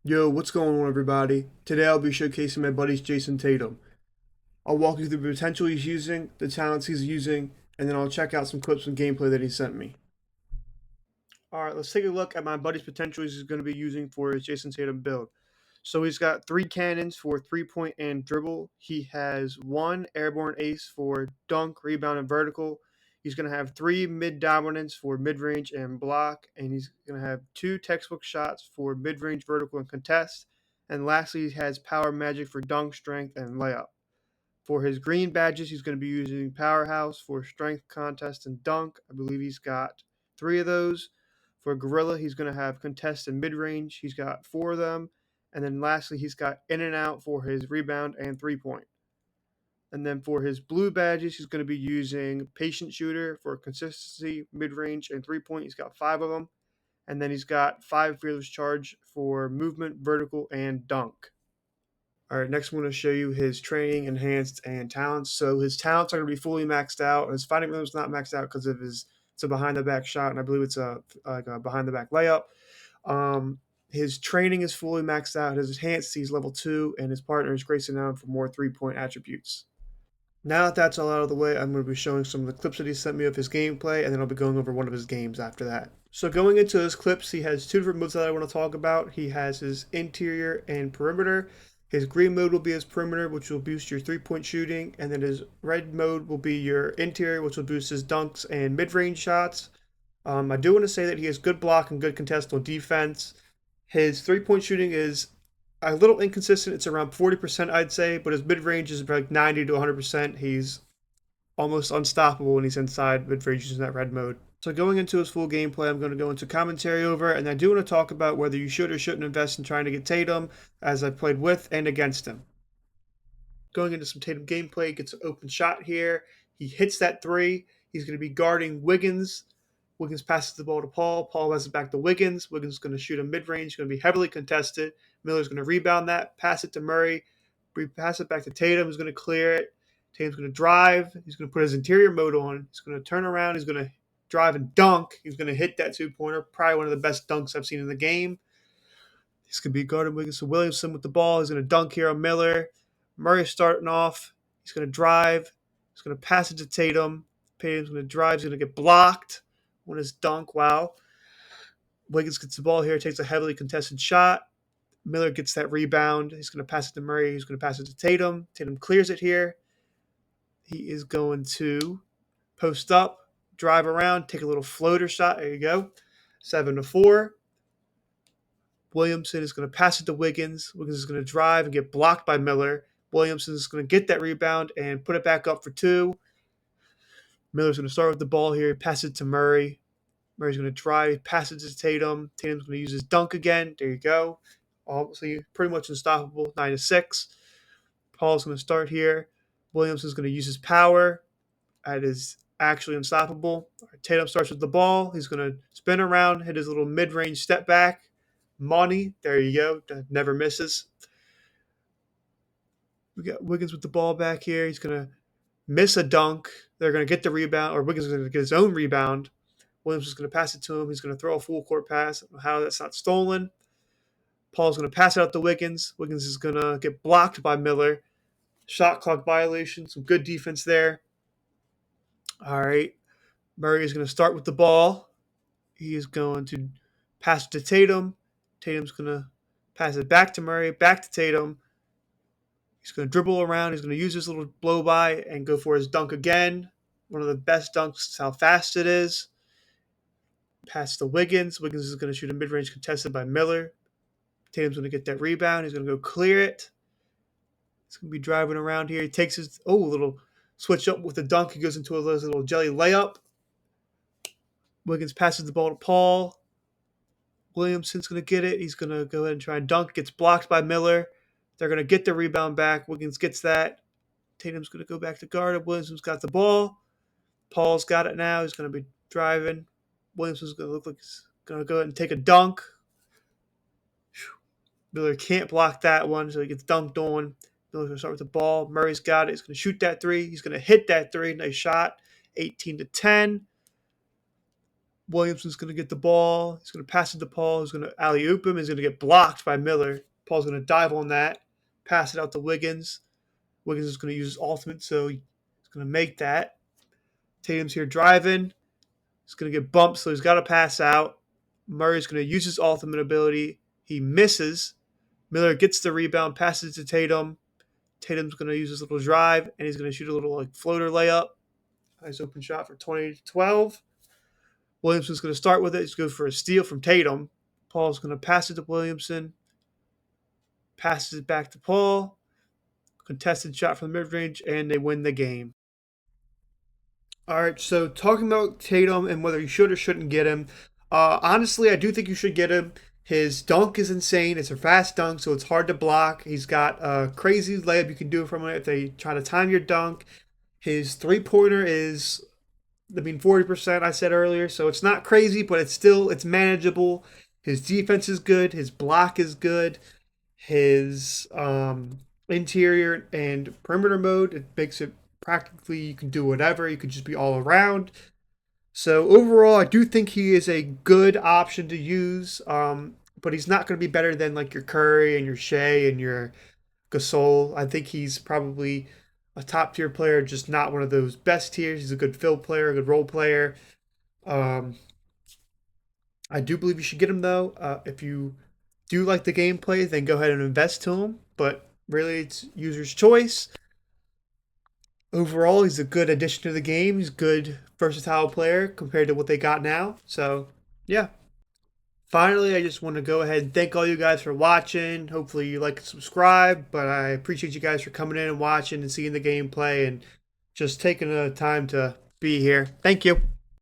Yo, what's going on, everybody? Today I'll be showcasing my buddy's Jayson Tatum. I'll walk you through the potential he's using, the talents he's using, and then I'll check out some clips and gameplay that he sent me. Alright, let's take a look at my buddy's potential he's going to be using for his Jayson Tatum build. So he's got 3 cannons for 3 point and dribble. He has 1 airborne ace for dunk, rebound, and vertical. He's going to have 3 mid dominance for mid range and block. And he's going to have 2 textbook shots for mid range, vertical, and contest. And lastly, he has power magic for dunk, strength, and layup. For his green badges, he's going to be using Powerhouse for strength, contest, and dunk. I believe he's got 3 of those. For Gorilla, he's going to have contest and mid range. He's got 4 of them. And then lastly, he's got in and out for his rebound and 3 point. And then for his blue badges, he's going to be using Patient Shooter for consistency, mid range, and 3 point. He's got 5 of them. And then he's got 5 Fearless Charge for movement, vertical, and dunk. All right, next I'm going to show you his training, enhanced, and talents. So his talents are going to be fully maxed out. His fighting rhythm is not maxed out because of it's a behind the back shot, and I believe it's a behind the back layup. Um, his training is fully maxed out. His enhanced, he's level 2, and his partner is Grayson Allen for more 3 point attributes. Now that that's all out of the way, I'm going to be showing some of the clips that he sent me of his gameplay, and then I'll be going over one of his games after that. So going into his clips, he has 2 different moves that I want to talk about. He has his interior and perimeter. His green mode will be his perimeter, which will boost your 3 point shooting, and then his red mode will be your interior, which will boost his dunks and mid-range shots. I do want to say that he has good block and good contested defense. His 3 point shooting is a little inconsistent. It's around 40%, I'd say, but his mid range is like 90 to 100%. He's almost unstoppable when he's inside mid range using that red mode. So going into his full gameplay, I'm going to go into commentary over it, and I do want to talk about whether you should or shouldn't invest in trying to get Tatum, as I played with and against him. Going into some Tatum gameplay, gets an open shot here. He hits that 3. He's going to be guarding Wiggins. Wiggins passes the ball to Paul. Paul passes it back to Wiggins. Wiggins is going to shoot a mid-range. Going to be heavily contested. Miller's going to rebound that, pass it to Murray. Pass it back to Tatum. He's going to clear it. Tatum's going to drive. He's going to put his interior mode on. He's going to turn around. He's going to drive and dunk. He's going to hit that 2-pointer. Probably one of the best dunks I've seen in the game. He's going to be guarding Wiggins. So Williamson with the ball. He's going to dunk here on Miller. Murray's starting off. He's going to drive. He's going to pass it to Tatum. Tatum's going to drive. He's going to get blocked on his dunk. Wow. Wiggins gets the ball here, takes a heavily contested shot. Miller gets that rebound. He's going to pass it to Murray. He's going to pass it to Tatum. Tatum clears it here. He is going to post up, drive around, take a little floater shot. There you go. 7-4. Williamson is going to pass it to Wiggins. Wiggins is going to drive and get blocked by Miller. Williamson is going to get that rebound and put it back up for 2. Miller's going to start with the ball here, pass it to Murray. Murray's going to drive, pass it to Tatum. Tatum's going to use his dunk again. There you go. Obviously, pretty much unstoppable, 9-6. Paul's going to start here. Williamson's going to use his power. That is actually unstoppable. Tatum starts with the ball. He's going to spin around, hit his little mid-range step back. Money, there you go. That never misses. We got Wiggins with the ball back here. He's going to miss a dunk. They're going to get the rebound, or Wiggins is going to get his own rebound. Williams is going to pass it to him. He's going to throw a full court pass. How that's not stolen. Paul's going to pass it out to Wiggins. Wiggins is going to get blocked by Miller. Shot clock violation. Some good defense there. All right. Murray is going to start with the ball. He is going to pass it to Tatum. Tatum's going to pass it back to Murray, back to Tatum. He's going to dribble around. He's going to use his little blow by and go for his dunk again. One of the best dunks, how fast it is. Pass to Wiggins. Wiggins is going to shoot a mid-range contested by Miller. Tatum's going to get that rebound. He's going to go clear it. He's going to be driving around here. He takes his little switch up with the dunk. He goes into a little jelly layup. Wiggins passes the ball to Paul. Williamson's going to get it. He's going to go ahead and try and dunk. Gets blocked by Miller. They're going to get the rebound back. Wiggins gets that. Tatum's going to go back to guard. Williamson's got the ball. Paul's got it now. He's going to be driving. Williamson's going to look like he's going to go ahead and take a dunk. Miller can't block that one, so he gets dunked on. Miller's going to start with the ball. Murray's got it. He's going to shoot that 3. He's going to hit that 3. Nice shot. 18-10. Williamson's going to get the ball. He's going to pass it to Paul. He's going to alley-oop him. He's going to get blocked by Miller. Paul's going to dive on that, pass it out to Wiggins. Wiggins is going to use his ultimate, so he's going to make that. Tatum's here driving. He's going to get bumped, so he's got to pass out. Murray's going to use his ultimate ability. He misses. Miller gets the rebound, passes it to Tatum. Tatum's going to use his little drive, and he's going to shoot a little floater layup. Nice open shot for 20-12. Williamson's going to start with it. He's going for a steal from Tatum. Paul's going to pass it to Williamson. Passes it back to Paul. Contested shot from the mid-range, and they win the game. All right, so talking about Tatum and whether you should or shouldn't get him. Honestly, I do think you should get him. His dunk is insane. It's a fast dunk, so it's hard to block. He's got a crazy layup you can do from it if they try to time your dunk. His three-pointer is, 40% I said earlier, so it's not crazy, but it's manageable. His defense is good. His block is good. His interior and perimeter mode, it makes it practically you can do whatever. You could just be all around. So overall, I do think he is a good option to use, but he's not going to be better than like your Curry and your Shea and your Gasol. I think he's probably a top tier player, just not one of those best tiers. He's a good field player, a good role player. I do believe you should get him though. If you do like the gameplay, then go ahead and invest to him. But really, it's user's choice. Overall, he's a good addition to the game. He's a good versatile player compared to what they got now. So, yeah. Finally, I just want to go ahead and thank all you guys for watching. Hopefully you like and subscribe, but I appreciate you guys for coming in and watching and seeing the gameplay and just taking the time to be here. Thank you.